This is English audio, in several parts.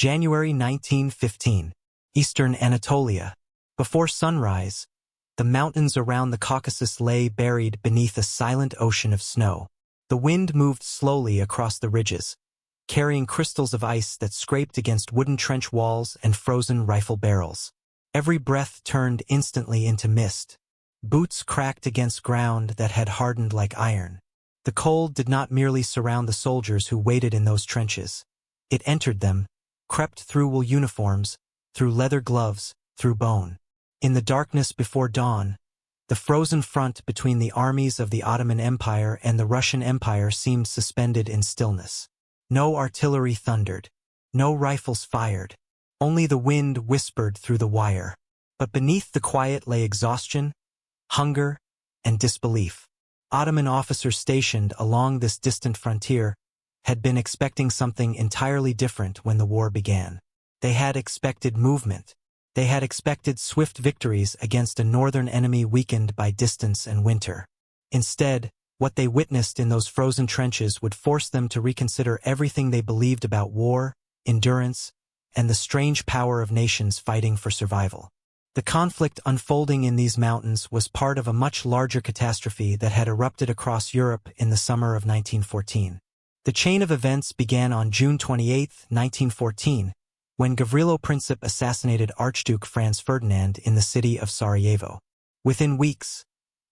January 1915. Eastern Anatolia. Before sunrise, the mountains around the Caucasus lay buried beneath a silent ocean of snow. The wind moved slowly across the ridges, carrying crystals of ice that scraped against wooden trench walls and frozen rifle barrels. Every breath turned instantly into mist. Boots cracked against ground that had hardened like iron. The cold did not merely surround the soldiers who waited in those trenches. It entered them, crept through wool uniforms, through leather gloves, through bone. In the darkness before dawn, the frozen front between the armies of the Ottoman Empire and the Russian Empire seemed suspended in stillness. No artillery thundered, no rifles fired, only the wind whispered through the wire. But beneath the quiet lay exhaustion, hunger, and disbelief. Ottoman officers stationed along this distant frontier had been expecting something entirely different when the war began. They had expected movement. They had expected swift victories against a northern enemy weakened by distance and winter. Instead, what they witnessed in those frozen trenches would force them to reconsider everything they believed about war, endurance, and the strange power of nations fighting for survival. The conflict unfolding in these mountains was part of a much larger catastrophe that had erupted across Europe in the summer of 1914. The chain of events began on June 28, 1914, when Gavrilo Princip assassinated Archduke Franz Ferdinand in the city of Sarajevo. Within weeks,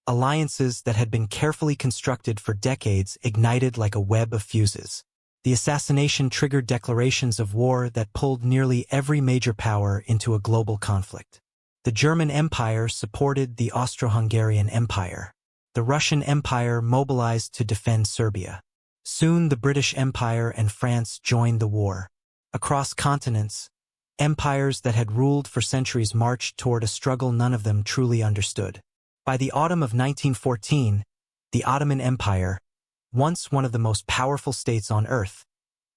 alliances that had been carefully constructed for decades ignited like a web of fuses. The assassination triggered declarations of war that pulled nearly every major power into a global conflict. The German Empire supported the Austro-Hungarian Empire. The Russian Empire mobilized to defend Serbia. Soon the British Empire and France joined the war. Across continents, empires that had ruled for centuries marched toward a struggle none of them truly understood. By the autumn of 1914, the Ottoman Empire, once one of the most powerful states on earth,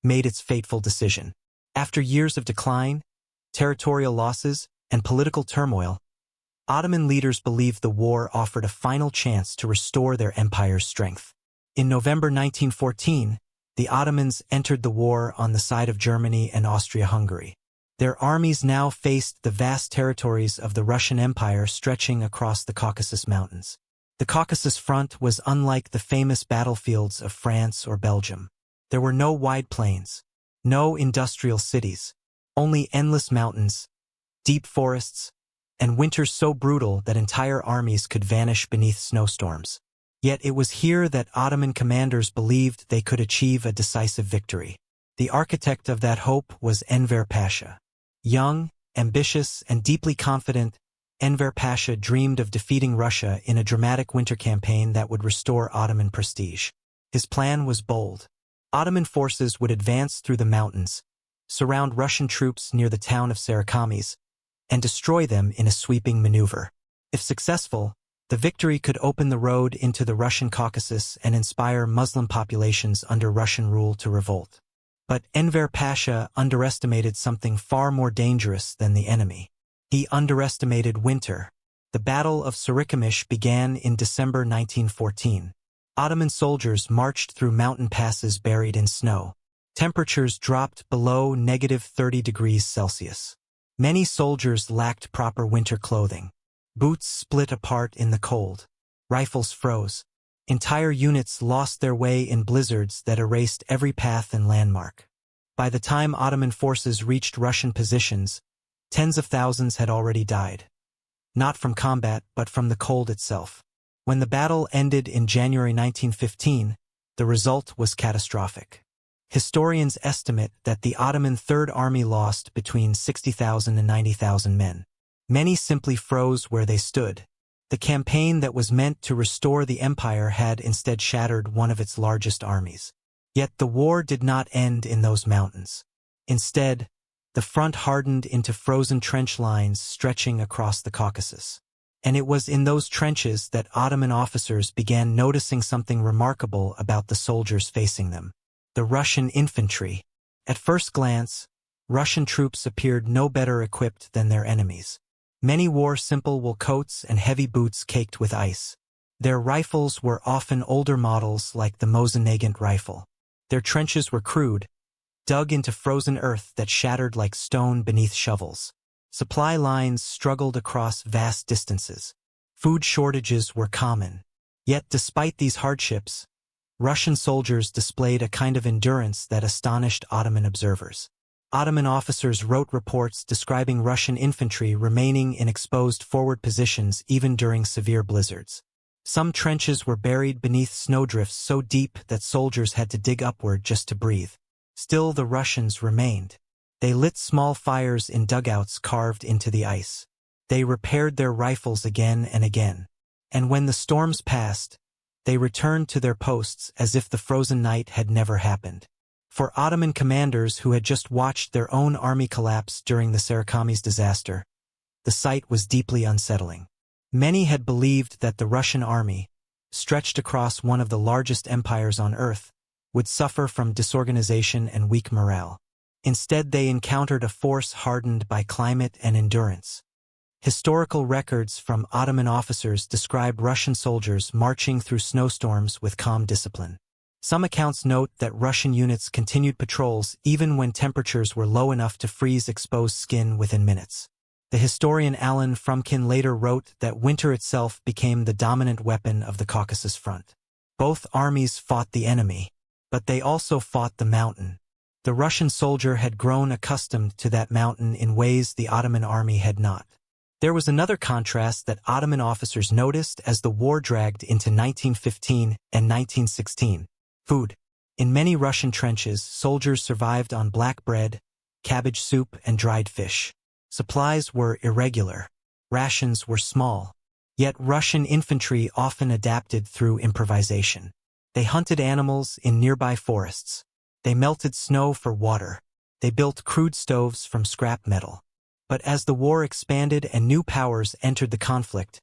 made its fateful decision. After years of decline, territorial losses, and political turmoil, Ottoman leaders believed the war offered a final chance to restore their empire's strength. In November 1914, the Ottomans entered the war on the side of Germany and Austria-Hungary. Their armies now faced the vast territories of the Russian Empire stretching across the Caucasus Mountains. The Caucasus front was unlike the famous battlefields of France or Belgium. There were no wide plains, no industrial cities, only endless mountains, deep forests, and winters so brutal that entire armies could vanish beneath snowstorms. Yet it was here that Ottoman commanders believed they could achieve a decisive victory. The architect of that hope was Enver Pasha. Young, ambitious, and deeply confident, Enver Pasha dreamed of defeating Russia in a dramatic winter campaign that would restore Ottoman prestige. His plan was bold. Ottoman forces would advance through the mountains, surround Russian troops near the town of Sarikamish, and destroy them in a sweeping maneuver. If successful, the victory could open the road into the Russian Caucasus and inspire Muslim populations under Russian rule to revolt. But Enver Pasha underestimated something far more dangerous than the enemy. He underestimated winter. The Battle of Sarikamish began in December 1914. Ottoman soldiers marched through mountain passes buried in snow. Temperatures dropped below -30 degrees Celsius. Many soldiers lacked proper winter clothing. Boots split apart in the cold. Rifles froze. Entire units lost their way in blizzards that erased every path and landmark. By the time Ottoman forces reached Russian positions, tens of thousands had already died. Not from combat, but from the cold itself. When the battle ended in January 1915, the result was catastrophic. Historians estimate that the Ottoman Third Army lost between 60,000 and 90,000 men. Many simply froze where they stood. The campaign that was meant to restore the empire had instead shattered one of its largest armies. Yet the war did not end in those mountains. Instead, the front hardened into frozen trench lines stretching across the Caucasus. And it was in those trenches that Ottoman officers began noticing something remarkable about the soldiers facing them. The Russian infantry. At first glance, Russian troops appeared no better equipped than their enemies. Many wore simple wool coats and heavy boots caked with ice. Their rifles were often older models like the Mosin-Nagant rifle. Their trenches were crude, dug into frozen earth that shattered like stone beneath shovels. Supply lines struggled across vast distances. Food shortages were common. Yet despite these hardships, Russian soldiers displayed a kind of endurance that astonished Ottoman observers. Ottoman officers wrote reports describing Russian infantry remaining in exposed forward positions even during severe blizzards. Some trenches were buried beneath snowdrifts so deep that soldiers had to dig upward just to breathe. Still, the Russians remained. They lit small fires in dugouts carved into the ice. They repaired their rifles again and again. And when the storms passed, they returned to their posts as if the frozen night had never happened. For Ottoman commanders who had just watched their own army collapse during the Sarikamish disaster, the sight was deeply unsettling. Many had believed that the Russian army, stretched across one of the largest empires on earth, would suffer from disorganization and weak morale. Instead, they encountered a force hardened by climate and endurance. Historical records from Ottoman officers describe Russian soldiers marching through snowstorms with calm discipline. Some accounts note that Russian units continued patrols even when temperatures were low enough to freeze exposed skin within minutes. The historian Alan Frumkin later wrote that winter itself became the dominant weapon of the Caucasus front. Both armies fought the enemy, but they also fought the mountain. The Russian soldier had grown accustomed to that mountain in ways the Ottoman army had not. There was another contrast that Ottoman officers noticed as the war dragged into 1915 and 1916. Food. In many Russian trenches, soldiers survived on black bread, cabbage soup, and dried fish. Supplies were irregular. Rations were small. Yet Russian infantry often adapted through improvisation. They hunted animals in nearby forests. They melted snow for water. They built crude stoves from scrap metal. But as the war expanded and new powers entered the conflict,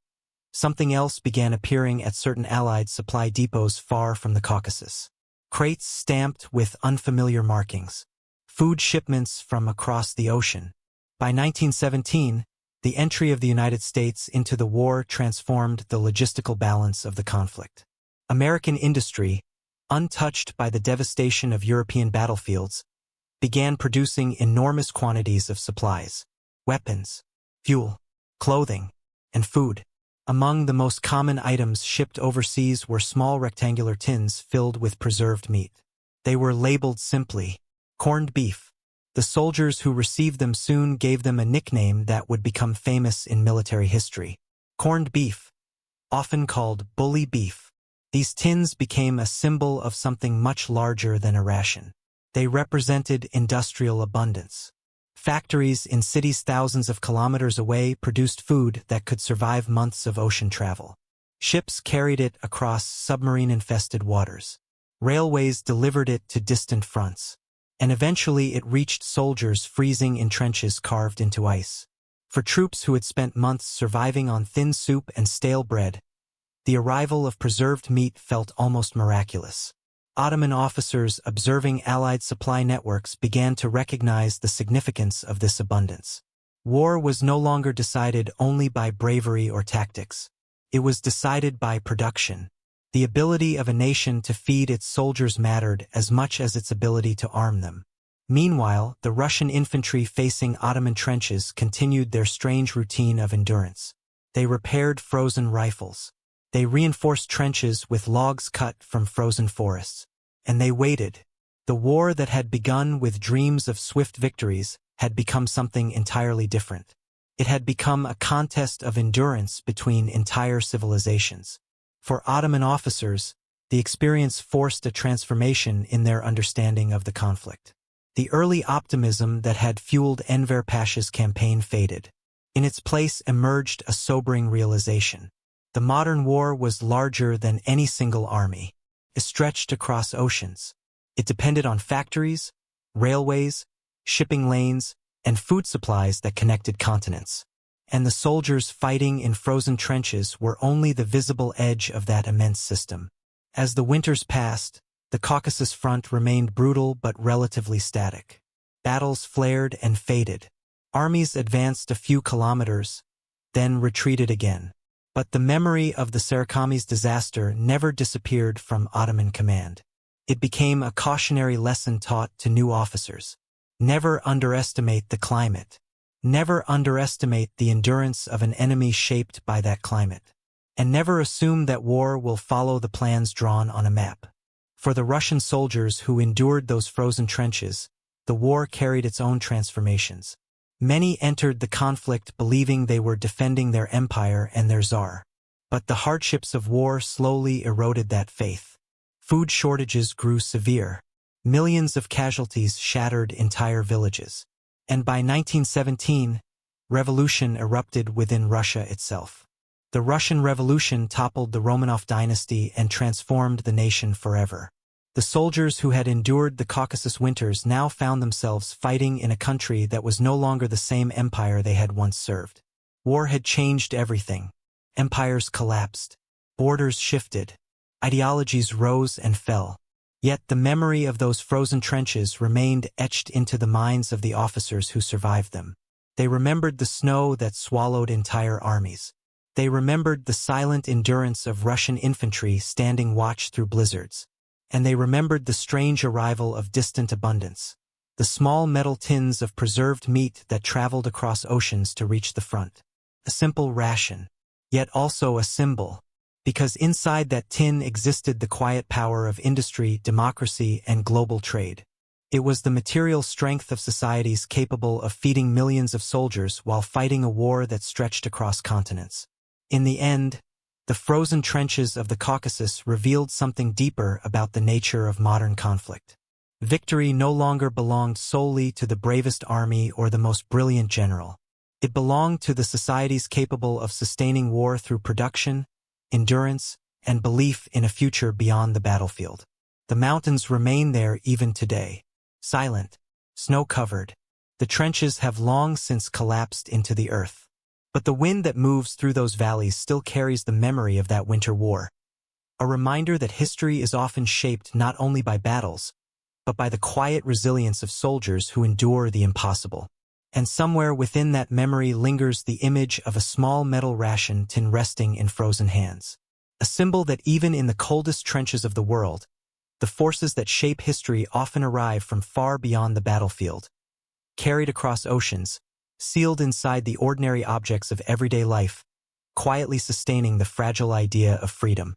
something else began appearing at certain Allied supply depots far from the Caucasus. Crates stamped with unfamiliar markings. Food shipments from across the ocean. By 1917, the entry of the United States into the war transformed the logistical balance of the conflict. American industry, untouched by the devastation of European battlefields, began producing enormous quantities of supplies. Weapons, fuel, clothing, and food. Among the most common items shipped overseas were small rectangular tins filled with preserved meat. They were labeled simply, corned beef. The soldiers who received them soon gave them a nickname that would become famous in military history. Corned beef, often called bully beef. These tins became a symbol of something much larger than a ration. They represented industrial abundance. Factories in cities thousands of kilometers away produced food that could survive months of ocean travel. Ships carried it across submarine-infested waters. Railways delivered it to distant fronts. And eventually it reached soldiers freezing in trenches carved into ice. For troops who had spent months surviving on thin soup and stale bread, the arrival of preserved meat felt almost miraculous. Ottoman officers observing Allied supply networks began to recognize the significance of this abundance. War was no longer decided only by bravery or tactics. It was decided by production. The ability of a nation to feed its soldiers mattered as much as its ability to arm them. Meanwhile, the Russian infantry facing Ottoman trenches continued their strange routine of endurance. They repaired frozen rifles. They reinforced trenches with logs cut from frozen forests. And they waited. The war that had begun with dreams of swift victories had become something entirely different. It had become a contest of endurance between entire civilizations. For Ottoman officers, the experience forced a transformation in their understanding of the conflict. The early optimism that had fueled Enver Pasha's campaign faded. In its place emerged a sobering realization. The modern war was larger than any single army. It stretched across oceans. It depended on factories, railways, shipping lanes, and food supplies that connected continents. And the soldiers fighting in frozen trenches were only the visible edge of that immense system. As the winters passed, the Caucasus front remained brutal but relatively static. Battles flared and faded. Armies advanced a few kilometers, then retreated again. But the memory of the Sarikamish disaster never disappeared from Ottoman command. It became a cautionary lesson taught to new officers. Never underestimate the climate. Never underestimate the endurance of an enemy shaped by that climate. And never assume that war will follow the plans drawn on a map. For the Russian soldiers who endured those frozen trenches, the war carried its own transformations. Many entered the conflict believing they were defending their empire and their czar. But the hardships of war slowly eroded that faith. Food shortages grew severe. Millions of casualties shattered entire villages. And by 1917, revolution erupted within Russia itself. The Russian Revolution toppled the Romanov dynasty and transformed the nation forever. The soldiers who had endured the Caucasus winters now found themselves fighting in a country that was no longer the same empire they had once served. War had changed everything. Empires collapsed. Borders shifted. Ideologies rose and fell. Yet the memory of those frozen trenches remained etched into the minds of the officers who survived them. They remembered the snow that swallowed entire armies. They remembered the silent endurance of Russian infantry standing watch through blizzards. And they remembered the strange arrival of distant abundance, the small metal tins of preserved meat that traveled across oceans to reach the front. A simple ration, yet also a symbol, because inside that tin existed the quiet power of industry, democracy, and global trade. It was the material strength of societies capable of feeding millions of soldiers while fighting a war that stretched across continents. In the end, the frozen trenches of the Caucasus revealed something deeper about the nature of modern conflict. Victory no longer belonged solely to the bravest army or the most brilliant general. It belonged to the societies capable of sustaining war through production, endurance, and belief in a future beyond the battlefield. The mountains remain there even today. Silent, snow-covered, the trenches have long since collapsed into the earth. But the wind that moves through those valleys still carries the memory of that winter war. A reminder that history is often shaped not only by battles, but by the quiet resilience of soldiers who endure the impossible. And somewhere within that memory lingers the image of a small metal ration tin resting in frozen hands. A symbol that even in the coldest trenches of the world, the forces that shape history often arrive from far beyond the battlefield. Carried across oceans, sealed inside the ordinary objects of everyday life, quietly sustaining the fragile idea of freedom.